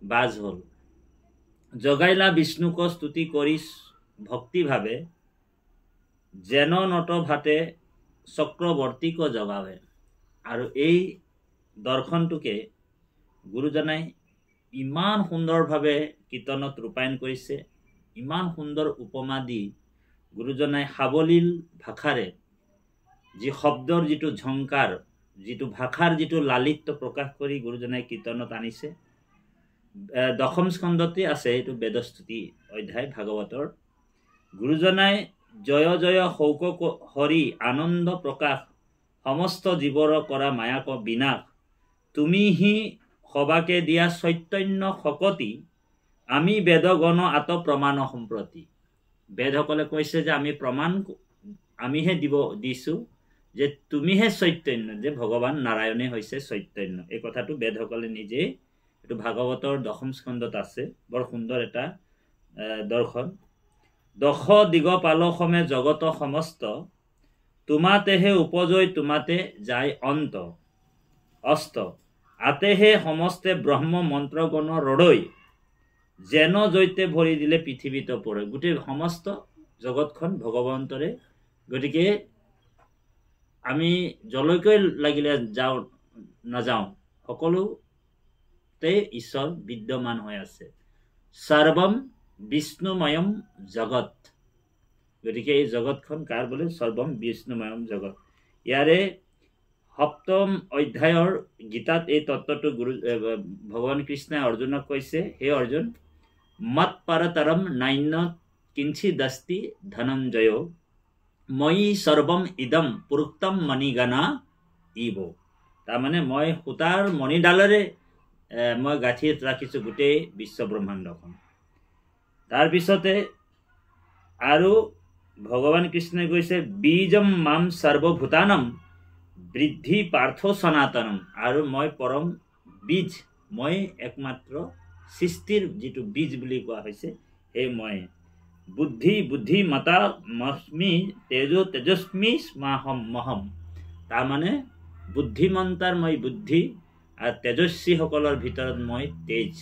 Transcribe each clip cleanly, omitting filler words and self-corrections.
বাজ হল। জগাইলা বিষ্ণুক স্তুতি কৰি ভক্তি ভাবে, যেন নত ভাতে চক্ৰৱৰ্তীক জগাবে। আৰু এই দৰ্শনটোকে গুৰুজনাই ইমান সুন্দৰভাৱে কীৰ্তনত ৰূপায়ণ কৰিছে, ইমান সুন্দৰ উপমা দি গুৰুজনাই সাৱলীল ভাষাৰে যি শব্দৰ যিটো ঝংকাৰ, যিটো ভাষাৰ যিটো লালিত্য প্ৰকাশ কৰি গুৰুজনাই কীৰ্তনত আনিছে। দশম স্কন্ধতে আছে এইটো বেদস্তুতি অধ্যায় ভাগৱতৰ। গুৰুজনাই জয় জয় শৌক হৰি আনন্দ প্ৰকাশ, সমস্ত জীৱৰ কৰা মায়াক বিনাশ, তুমিহি সবাকে দিয়া চৈতন্য শকতি, আমি বেদগণ আত প্ৰমাণ সম্প্ৰতি। বেদসকলে কৈছে যে আমি প্ৰমাণ আমিহে দিছো যে তুমিহে চৈতন্য, যে ভগৱান নাৰায়ণে হৈছে চৈতন্য। এই কথাটো বেদসকলে নিজে, এইটো ভাগৱতৰ দশম স্কন্ধত আছে। বৰ সুন্দৰ এটা দৰ্শন। দশ দিগপালসমে জগত সমস্ত, তোমাতেহে উপজয় তোমাতে যায় অন্ত, অস্ত আতেহে সমস্তে ব্ৰহ্ম মন্ত্ৰগণ ৰৰৈ, যেন জৈতে ভৰি দিলে পৃথিৱীত পৰে। গোটেই সমস্ত জগতখন ভগৱন্তৰে। গতিকে আমি যলৈকৈ লাগিলে যাওঁ নাযাওঁ, সকলোতে ঈশ্বৰ বিদ্যমান হৈ আছে। সৰ্বম বিষ্ণুময়ম জগত। গতিকে এই জগতখন কাৰ বোলে? সৰ্বম বিষ্ণুময়ম জগত। ইয়াৰে সপ্তম অধ্যায়ৰ গীতাত এই তত্ত্বটো ভগৱান কৃষ্ণই অৰ্জুনক কৈছে, হে অৰ্জুন, মত পৰতৰম নান্য কিঞ্চিদস্তি ধনঞ্জয়, মই সৰ্বম ইদম পুৰুক্তম মণিগণা ইব। তাৰমানে মই সূতাৰ মণিডালেৰে মই গাঁঠি ৰাখিছো গোটেই বিশ্ব ব্ৰহ্মাণ্ডখন। তাৰপিছতে আৰু ভগৱান কৃষ্ণই কৈছে, বীজম মাম সৰ্বভূতানম বৃদ্ধি পাৰ্থ সনাতনম। আৰু মই পৰম বীজ, মই একমাত্ৰ সৃষ্টিৰ যিটো বীজ বুলি কোৱা হৈছে, সেই মই। বুদ্ধি বুদ্ধিমতা মস্মি তেজস্মি মহম। তাৰমানে বুদ্ধিমন্তাৰ মই বুদ্ধি, আৰু তেজস্বীসকলৰ ভিতৰত মই তেজ,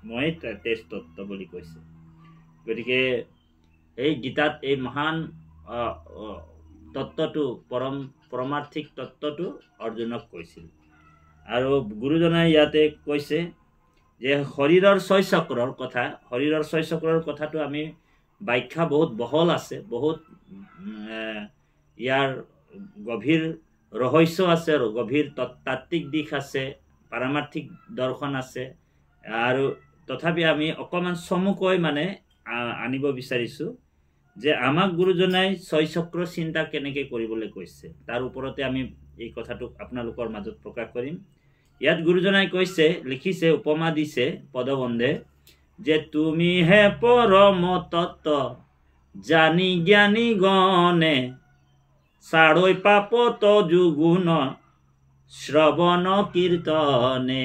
মই তেজ তত্ত্ব বুলি কৈছে। গতিকে এই গীতাত এই মহান তত্ত্বটো, পৰমাৰ্থিক তত্ত্বটো অৰ্জুনক কৈছিল। আৰু গুৰুজনাই ইয়াতে কৈছে যে শৰীৰৰ ছয় চক্ৰৰ কথা। শৰীৰৰ ছয় চক্ৰৰ কথাটো আমি ব্যাখ্যা বহুত বহল আছে, বহুত ইয়াৰ গভীৰ ৰহস্য আছে, আৰু গভীৰ তাত্ত্বিক দিশ আছে, পাৰমাৰ্থিক দৰ্শন আছে। আৰু তথাপি আমি অকণমান চমুকৈ আনিব বিচাৰিছো যে আমাক গুৰুজনাই ছয় চক্ৰ চিন্তা কেনেকৈ কৰিবলৈ কৈছে, তাৰ ওপৰতে আমি এই কথাটো আপোনালোকৰ মাজত প্ৰকাশ কৰিম। ইয়াত গুৰুজনাই কৈছে, লিখিছে, উপমা দিছে পদবন্ধে, যে তুমি হে পৰম তত্ত্ব জানি জ্ঞানী গণে, চাৰৈ পাপত যুগুণ শ্ৰৱণ কীৰ্তনে,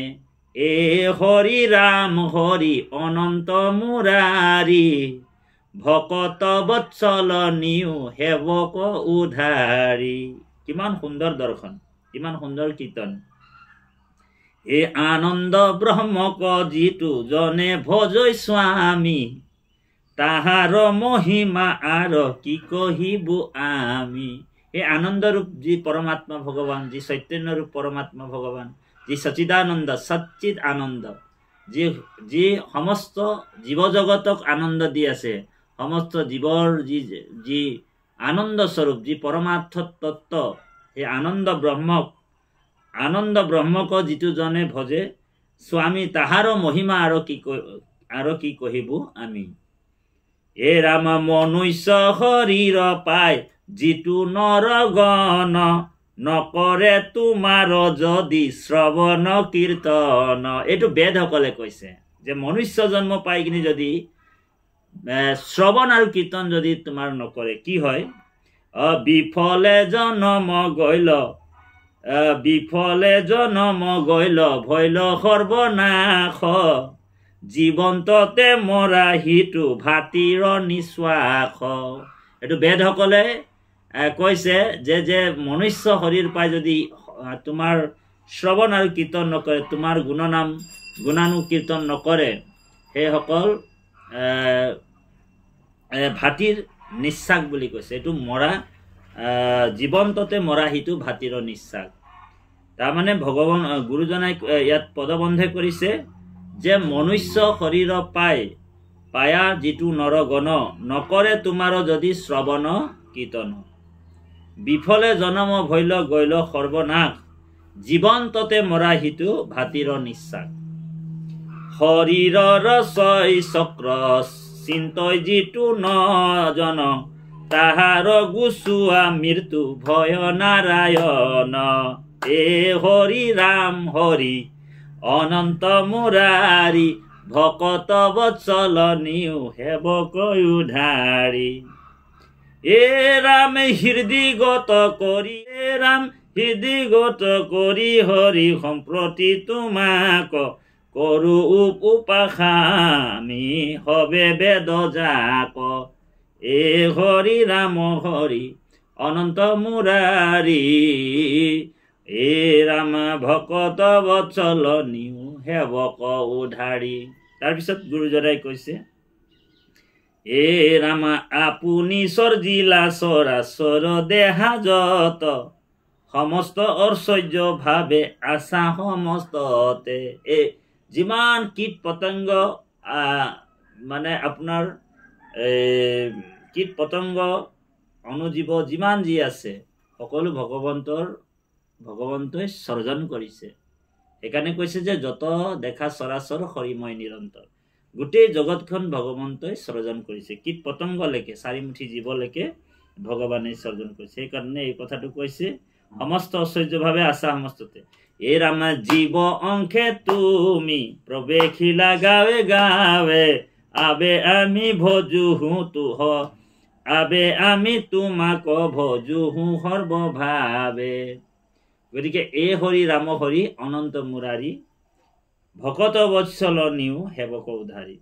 এ হৰি ৰাম হৰি অনন্ত মুৰাৰী, ভকত বৎসল নিউ সেৱক উধাৰী। কিমান সুন্দৰ দৰ্শন, কিমান সুন্দৰ কীৰ্তন। এই আনন্দ ব্ৰহ্মক যিটো জনে ভজৈ স্বামী, তাহাৰ মহিমা আৰু কি কহিব আমি। এই আনন্দৰূপ যি পৰমাত্মা ভগৱান, যি চৈতন্যৰূপ পৰমাত্মা ভগৱান, যি সচিদানন্দ, সচ্চিদ আনন্দ, যি সমস্ত জীৱ জগতক আনন্দ দি আছে, সমস্ত জীৱৰ যি আনন্দ স্বৰূপ, যি পৰমাৰ্থ তত্ত্ব, সেই আনন্দ ব্ৰহ্মক যিটো জনে ভজে স্বামী, তাহাৰ মহিমা আৰু কি কহিব আমি। এ ৰাম মনুষ্য শৰীৰ পাই যিটো নৰগণ, নকৰে তোমাৰ যদি শ্ৰৱণ কীৰ্তন। এইটো বেদসকলে কৈছে যে মনুষ্য জন্ম পাই কিনি যদি শ্ৰৱণ আৰু কীৰ্তন যদি তোমাৰ নকৰে, কি হয়? বিফলে জনম গৈল, বিফলে জনম গৈল ভৈল সৰ্বনাশ, জীৱন্ততে মৰা হিটো ভাতিৰ নিশ্বাস। এইটো বেদসকলে কৈছে যে মনুষ্য শৰীৰ পাই যদি তোমাৰ শ্ৰৱণ আৰু কীৰ্তন নকৰে, তোমাৰ গুণনাম গুণানুকীৰ্তন নকৰে সেইসকল ভাতিৰ নিশ্চাস বুলি কৈছে। এইটো মৰা জীৱন্ততে মৰা সিটো ভাতিৰ নিশ্চাস। তাৰমানে ভগৱান গুৰুজনাই ইয়াত পদবন্ধে কৰিছে যে মনুষ্য শৰীৰ পায়া যিটো নৰগণ নকৰে তোমাৰ যদি শ্ৰৱণ কীৰ্তন বিফলে জনম ভৈল গৈল সৰ্বনাশ জীৱন্ততে মৰা সিটো ভাতিৰ নিশ্চাস। শৰীৰৰ ছয় চক্ৰ চিন্তই যিটো নজন তাহাৰ গুচোৱা মৃত্যু ভয় নাৰায়ণ এ হৰি ৰাম হৰি অনন্ত মুৰাৰী ভকত বৎসল নিউ সেৱক উধাৰী এ ৰাম হৃদিগত কৰি হৰি সম্প্ৰতি তোমাক কৰো উপাসামি হবে বেদ যাক এ হৰি ৰাম হৰি অনন্ত মুৰাৰী এ ৰাম ভকত বৎসল নিউ সেৱক উধাৰী। তাৰপিছত গুৰুজনাই কৈছে এ ৰাম আপুনি সৰ্জিলা চৰাচৰ দেহা যত সমস্ত ঐশ্বৰ্য ভাৱে আশা সমস্ততে। যিমান কীট পতংগ মানে আপোনাৰ কীট পতংগ অনুজীৱ যিমান যি আছে সকলো ভগৱন্তই সৰ্জন কৰিছে। সেইকাৰণে কৈছে যে যত দেখা চৰাচৰ হৰিময় নিৰন্তৰ। গোটেই জগতখন ভগৱন্তই সৰ্জন কৰিছে। কীট পতংগলৈকে চাৰিমুঠি জীৱলৈকে ভগৱানে সৰ্জন কৰিছে। সেইকাৰণে এই কথাটো কৈছে সমস্ত ঐশ্বৰ্যভাৱে আশা সমস্ততে। এ ৰাম জীৱ অংশে তুমি প্ৰৱেশিলা গাৱে গাৱে আবে আমি ভজুহু তুহ আবে আমি তোমাক ভজুহু সৰ্বভাৱে। গতিকে এ হৰি ৰাম হৰি অনন্ত মুৰাৰী ভকত বৎসল নিউ সেৱক উধাৰী।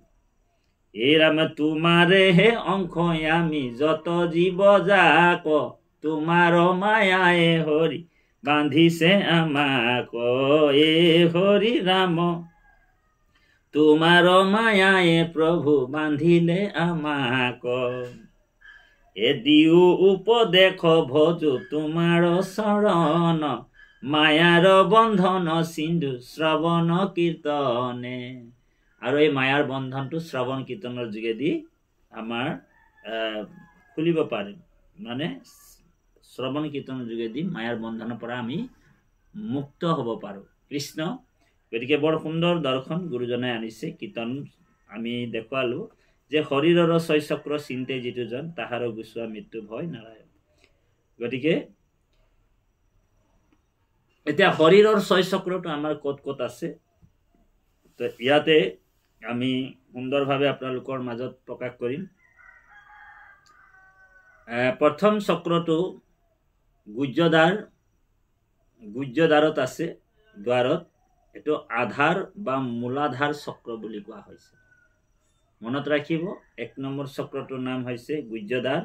এ ৰাম তোমাৰে হে অংশ আমি যত জীৱ যাক তোমাৰ মায়ায়ে হৰি বান্ধিছে আমাক এ হৰি ৰাম তোমাৰ মায়ায়ে প্ৰভু বান্ধিলে আমাক। এ দিও উপদেশ ভজো তোমাৰ চৰণ মায়াৰ বন্ধন সিন্ধু শ্ৰৱণ কীৰ্তনে। আৰু এই মায়াৰ বন্ধনটো শ্ৰৱণ কীৰ্তনৰ যোগেদি আমাৰ খুলিব পাৰে। মানে শ্ৰৱণ কীৰ্তনৰ যোগেদি মায়াৰ বন্ধনৰ পৰা আমি মুক্ত হ'ব পাৰোঁ কৃষ্ণ। গতিকে বৰ সুন্দৰ দৰ্শন গুৰুজনাই আনিছে। কীৰ্তন আমি দেখুৱালোঁ যে শৰীৰৰ ছয় চক্ৰ চিন্তে যিটো জন তাহাৰ গুচোৱা মৃত্যু ভয় নাৰায়ণ। গতিকে এতিয়া শৰীৰৰ ছয় চক্ৰটো আমাৰ ক'ত ক'ত আছে তো ইয়াতে আমি সুন্দৰভাৱে আপোনালোকৰ মাজত প্ৰকাশ কৰিম। প্ৰথম চক্ৰটো গুহ্যদ্বাৰত আছে, দ্বাৰত। এইটো আধাৰ বা মূলাধাৰ চক্ৰ বুলি কোৱা হৈছে। মনত ৰাখিব ১ নম্বৰ চক্ৰটোৰ নাম হৈছে গুহ্যদ্বাৰ,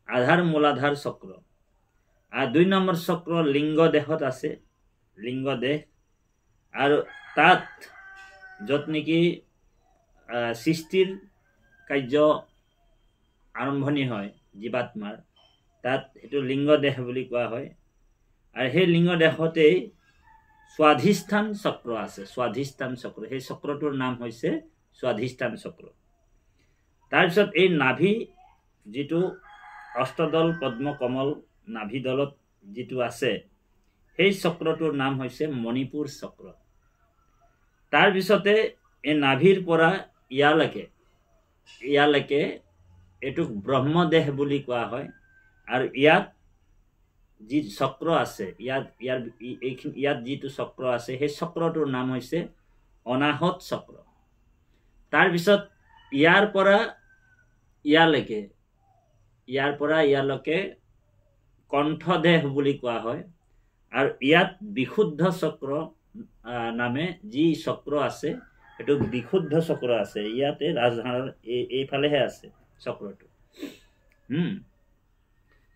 আধাৰ মূলাধাৰ চক্ৰ। আৰু ২ নম্বৰ চক্ৰ লিংগ দেহত আছে, লিংগ দেহ। আৰু তাত য'ত নেকি সৃষ্টিৰ কাৰ্য আৰম্ভণি হয় জীৱাত্মাৰ, তাত সেইটো লিংগ দেহ বুলি কোৱা হয়। আৰু সেই লিংগ দেহতেই স্বাধিষ্ঠান চক্ৰ আছে, স্বাধিষ্ঠান চক্ৰ। সেই চক্ৰটোৰ নাম হৈছে স্বাধিষ্ঠান চক্ৰ। তাৰপিছত এই নাভি যিটো অষ্টদল পদ্ম কমল নাভি দলত যিটো আছে সেই চক্ৰটোৰ নাম হৈছে মণিপুৰ চক্ৰ। তাৰপিছতে এই নাভিৰ পৰা ইয়ালৈকে এইটোক ব্ৰহ্মদেহ বুলি কোৱা হয়। আৰু ইয়াত যি চক্ৰ আছে, ইয়াত যিটো চক্ৰ আছে সেই চক্ৰটোৰ নাম হৈছে অনাহত চক্ৰ। তাৰপিছত ইয়াৰ পৰা ইয়ালৈকে কণ্ঠদেহ বুলি কোৱা হয়। আৰু ইয়াত বিশুদ্ধ চক্ৰ নামে যি চক্ৰ আছে সেইটো বিশুদ্ধ চক্ৰ আছে। ইয়াতে ৰাজহাড়ৰ এইফালেহে আছে চক্ৰটো।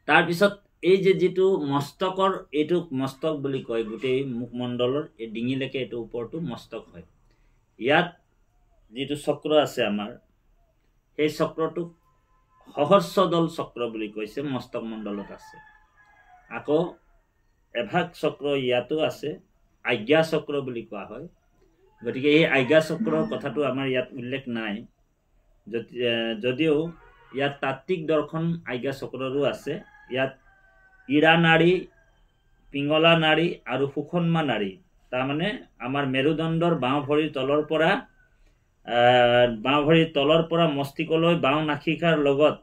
তাৰপিছত এই যিটো মস্তকৰ, এইটো মস্তক বুলি কয়। গোটেই মুখমণ্ডলৰ এই ডিঙিলৈকে এইটো ওপৰটো মস্তক হয়। ইয়াত যিটো চক্ৰ আছে আমাৰ সেই চক্ৰটোক সহস্ৰদল চক্ৰ বুলি কৈছে, মস্তক মণ্ডলত আছে। আকৌ এভাগ চক্ৰ ইয়াতো আছে, আজ্ঞা চক্ৰ বুলি কোৱা হয়। গতিকে এই আজ্ঞা চক্ৰৰ কথাটো আমাৰ ইয়াত উল্লেখ নাই, যদিও ইয়াত তাত্ত্বিক দৰ্শন আজ্ঞা চক্ৰৰো আছে। ইয়াত ইৰা নাড়ী, পিঙলা নাড়ী আৰু সুষন্মা নাড়ী, তাৰমানে আমাৰ মেৰুদণ্ডৰ বাওঁ ভৰিৰ তলৰ পৰা মস্তিষ্কলৈ বাওঁ নাসিকাৰ লগত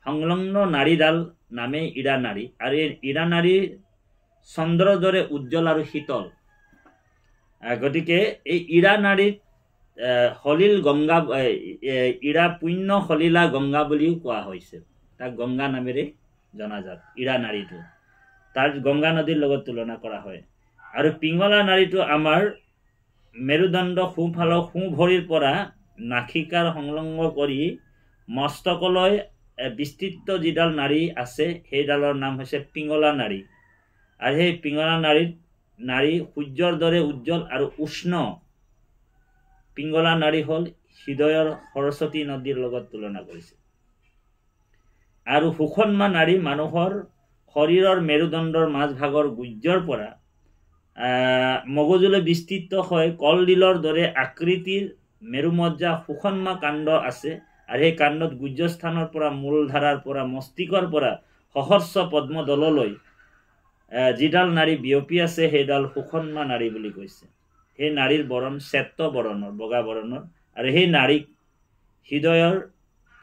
সংলগ্ন নাড়ীডাল নামে ইৰা নাড়ী। আৰু এই ইৰা নাড়ী চন্দ্ৰৰ দৰে উজ্জ্বল আৰু শীতল। গতিকে এই ইৰা নাড়ীত সলিল গংগা, ইৰা পুণ্য সলিলা গংগা বুলিও কোৱা হৈছে। তাক গংগা নামেৰে জনাজাত ইৰা নাড়ীটো, তাৰ গংগা নদীৰ লগত তুলনা কৰা হয়। আৰু পিঙলা নাড়ীটো আমাৰ মেৰুদণ্ড সোঁফালৰ সোঁ ভৰিৰ পৰা নাসিকাৰ সংলগ্ন কৰি মস্তকলৈ বিস্তৃত যিডাল নাড়ী আছে সেইডালৰ নাম হৈছে পিঙলা নাড়ী। আৰু সেই পিঙলা নাড়ী সূৰ্যৰ দৰে উজ্জ্বল আৰু উষ্ণ। পিঙলা নাড়ী হ'ল হৃদয়ৰ সৰস্বতী নদীৰ লগত তুলনা কৰিছে। আৰু সুষন্মা নাড়ী মানুহৰ শৰীৰৰ মেৰুদণ্ডৰ মাজভাগৰ গুজ্জৰ পৰা মগজুলৈ বিস্তৃত হৈ কলডিলৰ দৰে আকৃতিৰ মেৰুমজ্জা সুষন্মা কাণ্ড আছে। আৰু সেই কাণ্ডত গুজ্জস্থানৰ পৰা মূলধাৰাৰ পৰা মস্তিষ্কৰ পৰা সহস্ৰ পদ্মদললৈ যিডাল নাড়ী বিয়পি আছে সেইডাল সুষন্মা নাড়ী বুলি কৈছে। সেই নাড়ীৰ বৰণ শ্বেত বৰণৰ, বগা বৰণৰ। আৰু সেই নাড়ীক হৃদয়ৰ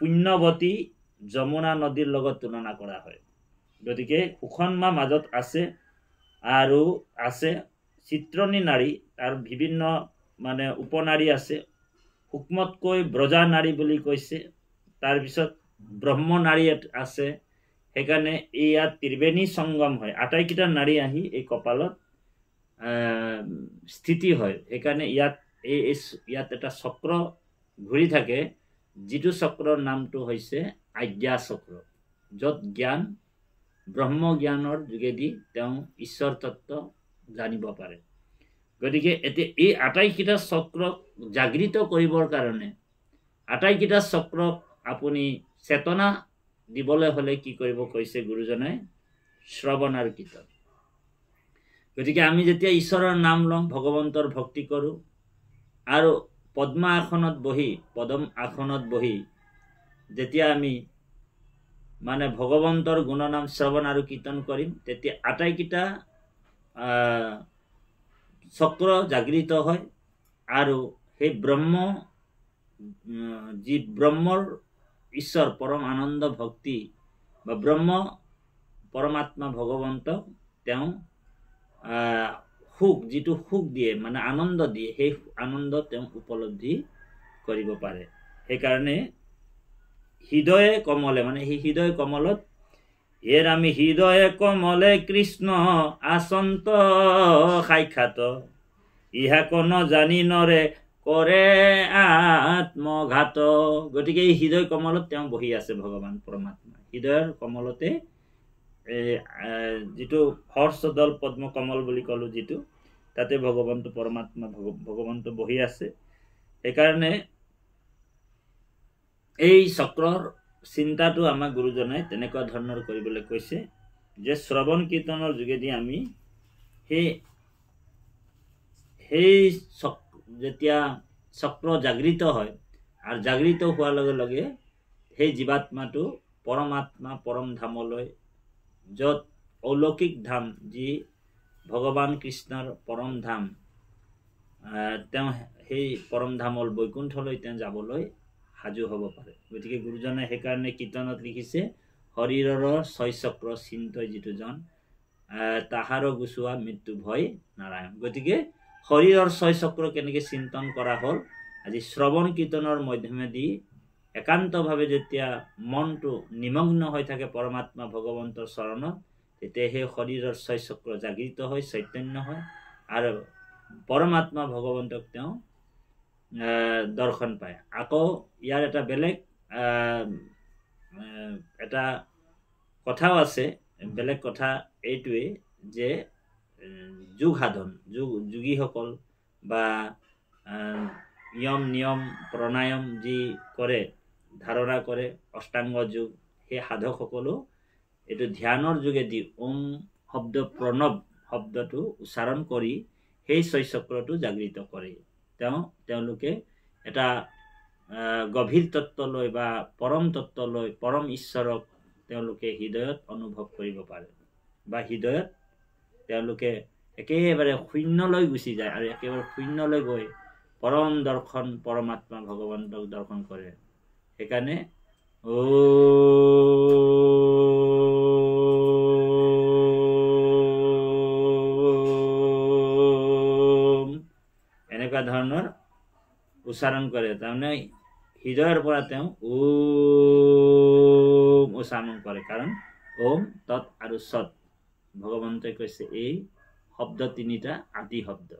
পুণ্যৱতী যমুনা নদীৰ লগত তুলনা কৰা হয়। গতিকে সুষন্মা মাজত আছে আৰু আছে চিত্ৰণী নাড়ী, তাৰ বিভিন্ন উপনাড়ী আছে। সূক্ষ্মতকৈ ব্ৰজা নাড়ী বুলি কৈছে। তাৰপিছত ব্ৰহ্ম নাড়ী আছে। সেইকাৰণে ইয়াত ত্ৰিবেণী সংগম হয়, আটাইকেইটা নাড়ী আহি এই কপালত স্থিতি হয়। সেইকাৰণে ইয়াত এটা চক্ৰ ঘূৰি থাকে, যিটো চক্ৰৰ নামটো হৈছে আজ্ঞা চক্ৰ, য'ত জ্ঞান ব্ৰহ্ম জ্ঞানৰ যোগেদি তেওঁ ঈশ্বৰ তত্ত্ব জানিব পাৰে। গতিকে এতিয়া এই আটাইকেইটা চক্ৰক জাগৃত কৰিবৰ কাৰণে, আটাইকেইটা চক্ৰক আপুনি চেতনা দিবলৈ হ'লে কি কৰিব কৈছে গুৰুজনাই? শ্ৰৱণ আৰু কীৰ্তন। গতিকে আমি যেতিয়া ঈশ্বৰৰ নাম লওঁ, ভগৱন্তৰ ভক্তি কৰোঁ, আৰু পদ্ম আসনত বহি যেতিয়া আমি ভগৱন্তৰ গুণনাম শ্ৰৱণ আৰু কীৰ্তন কৰিম, তেতিয়া আটাইকেইটা চক্ৰ জাগৃত হয়। আৰু সেই যি ব্ৰহ্মৰ ঈশ্বৰ পৰম আনন্দ ভক্তি বা ব্ৰহ্ম পৰমাত্মা ভগৱন্তক তেওঁ যিটো সুখ দিয়ে, আনন্দ দিয়ে, সেই আনন্দ তেওঁ উপলব্ধি কৰিব পাৰে। সেইকাৰণে হৃদয়ে কমলে, সেই হৃদয় কমলত আমি হৃদয়ে কমলে কৃষ্ণ আচন্ত সাক্ষাৎ, ইহা কোন জানি নৰে কৰে আত্মঘাত। গতিকে এই হৃদয় কমলত তেওঁ বহি আছে ভগৱান পৰমাত্মা। হৃদয়ৰ কমলতে যিটো হৰ্ষদল পদ্ম কমল বুলি ক'লো, যিটো তাতে ভগৱন্ত পৰমাত্মা ভগৱন্ত বহি আছে। সেইকাৰণে এই চক্ৰৰ চিন্তাটো আমাক গুৰুজনাই তেনেকুৱা ধৰণৰ কৰিবলৈ কৈছে, যে শ্ৰৱণ কীৰ্তনৰ যোগেদি আমি যেতিয়া চক্ৰ জাগৃত হয়, আৰু জাগৃত হোৱাৰ লগে লগে সেই জীৱাত্মাটো পৰমাত্মা পৰম ধামলৈ, য'ত অলৌকিক ধাম, যি ভগৱান কৃষ্ণৰ পৰম ধাম, তেওঁ সেই পৰম ধামৰ বৈকুণ্ঠলৈ তেওঁ যাবলৈ সাজু হ'ব পাৰে। গতিকে গুৰুজনে সেইকাৰণে কীৰ্তনত লিখিছে, শৰীৰৰ ছয় চক্ৰ চিন্তই যিটো জন, তাহাৰ গুচোৱা মৃত্যু ভয় নাৰায়ণ। গতিকে শৰীৰৰ ছয় চক্ৰ কেনেকৈ চিন্তন কৰা হ'ল, আজি শ্ৰৱণ কীৰ্তনৰ মাধ্যমেদি একান্তভাৱে যেতিয়া মনটো নিমগ্ন হৈ থাকে পৰমাত্মা ভগৱন্তৰ চৰণত, তেতিয়া সেই শৰীৰৰ ছয় চক্ৰ জাগৃত হৈ চৈতন্য হয়, আৰু পৰমাত্মা ভগৱন্তক তেওঁ দৰ্শন পায়। আকৌ ইয়াৰ এটা বেলেগ এটা কথাও আছে। বেলেগ কথা এইটোৱে যে যোগ সাধন, যোগীসকল বা নিয়ম নিয়ম প্ৰণায়াম যি কৰে ধাৰণা কৰে অষ্টাংগ যোগ সেই সাধকসকলো এইটো ধ্যানৰ যোগেদি ওম শব্দ প্ৰণৱ শব্দটো উচ্চাৰণ কৰি সেই ছয়চক্ৰটো জাগৃত কৰে তেওঁলোকে এটা গভীৰ তত্ত্বলৈ বা পৰম তত্ত্বলৈ পৰম ঈশ্বৰক তেওঁলোকে হৃদয়ত অনুভৱ কৰিব পাৰে বা হৃদয়ত তেওঁলোকে একেবাৰে শূন্যলৈ গুচি যায় আৰু একেবাৰে শূন্যলৈ গৈ পৰম দৰ্শন পৰমাত্মা ভগৱন্তক দৰ্শন কৰে সেইকাৰণে এনেকুৱা ধৰণৰ উচ্চাৰণ কৰে তাৰমানে হৃদয়ৰ পৰা তেওঁ ওম উচ্চাৰণ কৰে কাৰণ ওম তৎ আৰু সৎ ভগৱন্তই কৈছে এই শব্দ তিনিটা আদি শব্দ